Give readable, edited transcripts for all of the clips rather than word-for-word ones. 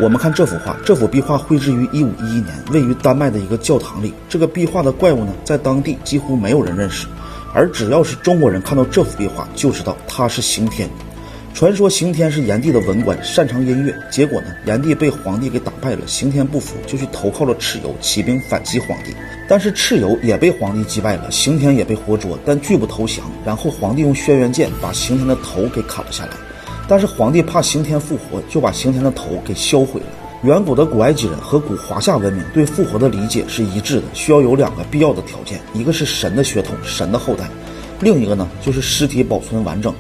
我们看这幅画，这幅壁画绘制于1511年，位于丹麦的一个教堂里。这个壁画的怪物呢，在当地几乎没有人认识，而只要是中国人看到这幅壁画，就知道它是刑天。传说刑天是炎帝的文官，擅长音乐。结果呢，炎帝被皇帝给打败了，刑天不服，就去投靠了蚩尤，起兵反击皇帝。但是蚩尤也被皇帝击败了，刑天也被活捉，但拒不投降。然后皇帝用轩辕剑把刑天的头给砍了下来。但是皇帝怕刑天复活，就把刑天的头给销毁了。远古的古埃及人和古华夏文明对复活的理解是一致的，需要有2个必要的条件，一个是神的血统，神的后代，另一个呢就是尸体保存完整。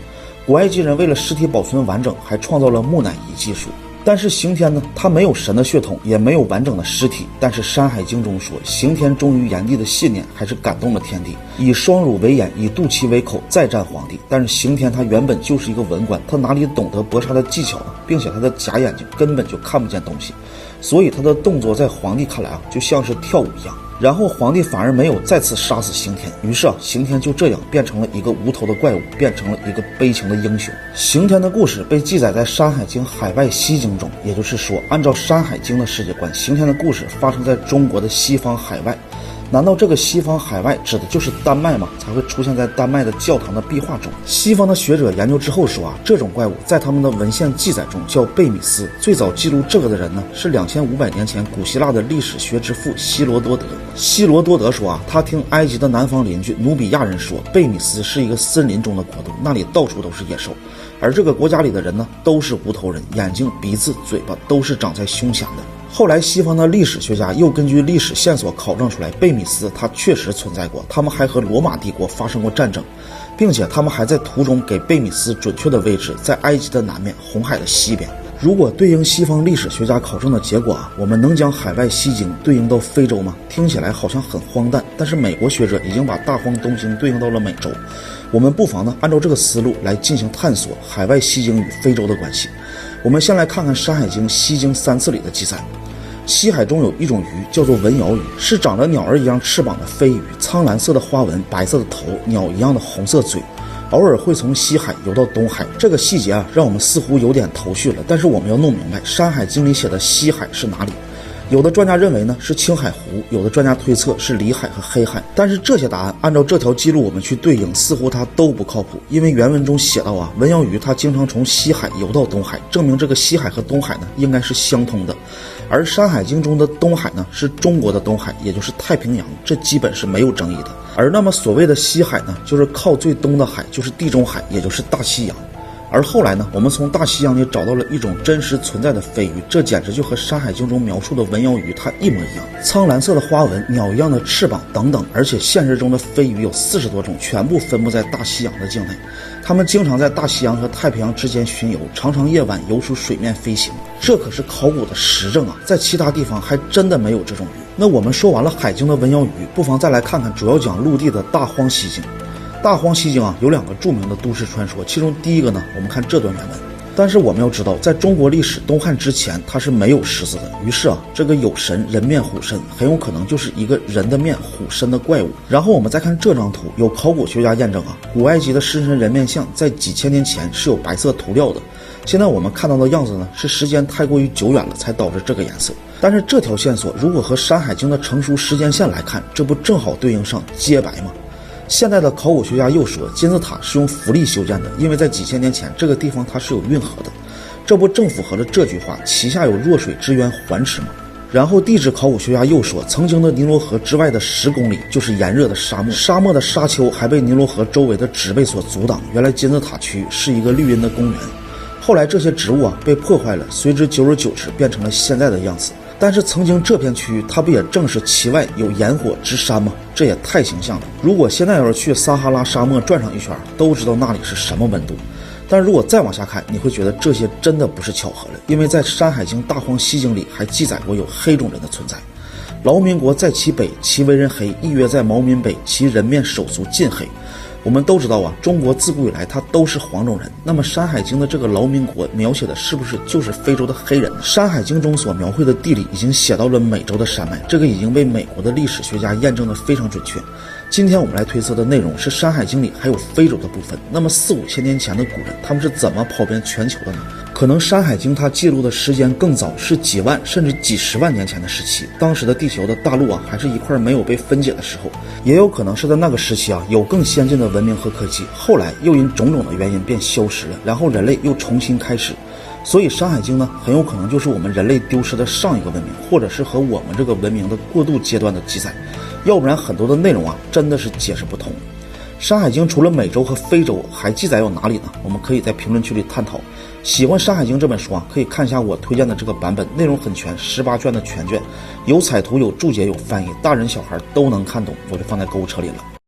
古埃及人为了尸体保存完整，还创造了木乃伊技术。但是刑天呢，他没有神的血统，也没有完整的尸体。但是《山海经》中说，刑天忠于炎帝的信念还是感动了天地，以双乳为眼，以肚脐为口，再战皇帝。但是刑天他原本就是一个文官，他哪里懂得搏杀的技巧呢？并且他的假眼睛根本就看不见东西，所以他的动作在皇帝看来就像是跳舞一样。然后皇帝反而没有再次杀死刑天，于是刑天就这样变成了一个无头的怪物，变成了一个悲情的英雄。刑天的故事被记载在《山海经·海外西经》中，也就是说，按照《山海经》的世界观，刑天的故事发生在中国的西方海外。难道这个西方海外指的就是丹麦吗？才会出现在丹麦的教堂的壁画中？西方的学者研究之后说这种怪物在他们的文献记载中叫贝米斯。最早记录这个的人呢，是2500年前古希腊的历史学之父希罗多德。希罗多德说他听埃及的南方邻居努比亚人说，贝米斯是一个森林中的国度，那里到处都是野兽，而这个国家里的人呢，都是无头人，眼睛、鼻子、嘴巴都是长在胸前的。后来西方的历史学家又根据历史线索考证出来，贝米斯他确实存在过，他们还和罗马帝国发生过战争，并且他们还在途中给贝米斯准确的位置在埃及的南面，红海的西边。如果对应西方历史学家考证的结果我们能将海外西经对应到非洲吗？听起来好像很荒诞，但是美国学者已经把大荒东经对应到了美洲。我们不妨呢按照这个思路来进行探索海外西经与非洲的关系。我们先来看看《山海经·西经3次》里的记载。西海中有一种鱼叫做文鳐鱼，是长着鸟儿一样翅膀的飞鱼，苍蓝色的花纹，白色的头，鸟一样的红色嘴，偶尔会从西海游到东海。这个细节让我们似乎有点头绪了，但是我们要弄明白《山海经》里写的西海是哪里。有的专家认为呢是青海湖，有的专家推测是里海和黑海，但是这些答案按照这条记录我们去对应，似乎它都不靠谱。因为原文中写到文鳐鱼它经常从西海游到东海，证明这个西海和东海呢应该是相通的。而《山海经》中的东海呢是中国的东海，也就是太平洋，这基本是没有争议的。而那么所谓的西海呢，就是靠最东的海，就是地中海，也就是大西洋。而后来呢，我们从大西洋里找到了一种真实存在的飞鱼，这简直就和《山海经》中描述的文鳐鱼它一模一样，苍蓝色的花纹，鸟一样的翅膀等等。而且现实中的飞鱼有40多种，全部分布在大西洋的境内。它们经常在大西洋和太平洋之间巡游，常常夜晚游出水面飞行。这可是考古的实证在其他地方还真的没有这种鱼。那我们说完了海经的文鳐鱼，不妨再来看看主要讲陆地的大荒西经。大荒西经有2个著名的都市传说，其中第一个呢，我们看这段原文。但是我们要知道，在中国历史东汉之前，它是没有狮子的。于是这个有神人面虎身，很有可能就是一个人的面虎身的怪物。然后我们再看这张图，有考古学家验证古埃及的狮身人面像在几千年前是有白色涂料的。现在我们看到的样子呢，是时间太过于久远了才导致这个颜色。但是这条线索如果和《山海经》的成熟时间线来看，这不正好对应上洁白吗？现代的考古学家又说，金字塔是用浮力修建的，因为在几千年前这个地方它是有运河的，这不正符合了这句话，其下有弱水之源环池吗？然后地质考古学家又说，曾经的尼罗河之外的10公里就是炎热的沙漠，沙漠的沙丘还被尼罗河周围的植被所阻挡，原来金字塔区是一个绿荫的公园。后来这些植物被破坏了，随之久而久之变成了现在的样子。但是曾经这片区域它不也正是其外有炎火之山吗？这也太形象了。如果现在要是去撒哈拉沙漠转上一圈，都知道那里是什么温度。但如果再往下看，你会觉得这些真的不是巧合了，因为在《山海经·大荒西经》里还记载过有黑种人的存在。劳民国在其北，其为人黑，亦曰在毛民北，其人面手足尽黑。我们都知道中国自古以来它都是黄种人，那么《山海经》的这个劳民国描写的是不是就是非洲的黑人呢？《山海经》中所描绘的地理已经写到了美洲的山脉，这个已经被美国的历史学家验证得非常准确。今天我们来推测的内容是《山海经》里还有非洲的部分，那么4、5千年前的古人他们是怎么跑遍全球的呢？可能《山海经》它记录的时间更早，是几万甚至几十万年前的时期。当时的地球的大陆还是一块没有被分解的时候，也有可能是在那个时期有更先进的文明和科技，后来又因种种的原因便消失了，然后人类又重新开始。所以《山海经》呢，很有可能就是我们人类丢失的上一个文明，或者是和我们这个文明的过渡阶段的记载，要不然很多的内容真的是解释不通。《山海经》除了美洲和非洲，还记载有哪里呢？我们可以在评论区里探讨。喜欢《山海经》这本书可以看一下我推荐的这个版本，内容很全，18卷的全卷，有彩图、有注解、有翻译，大人小孩都能看懂，我就放在购物车里了。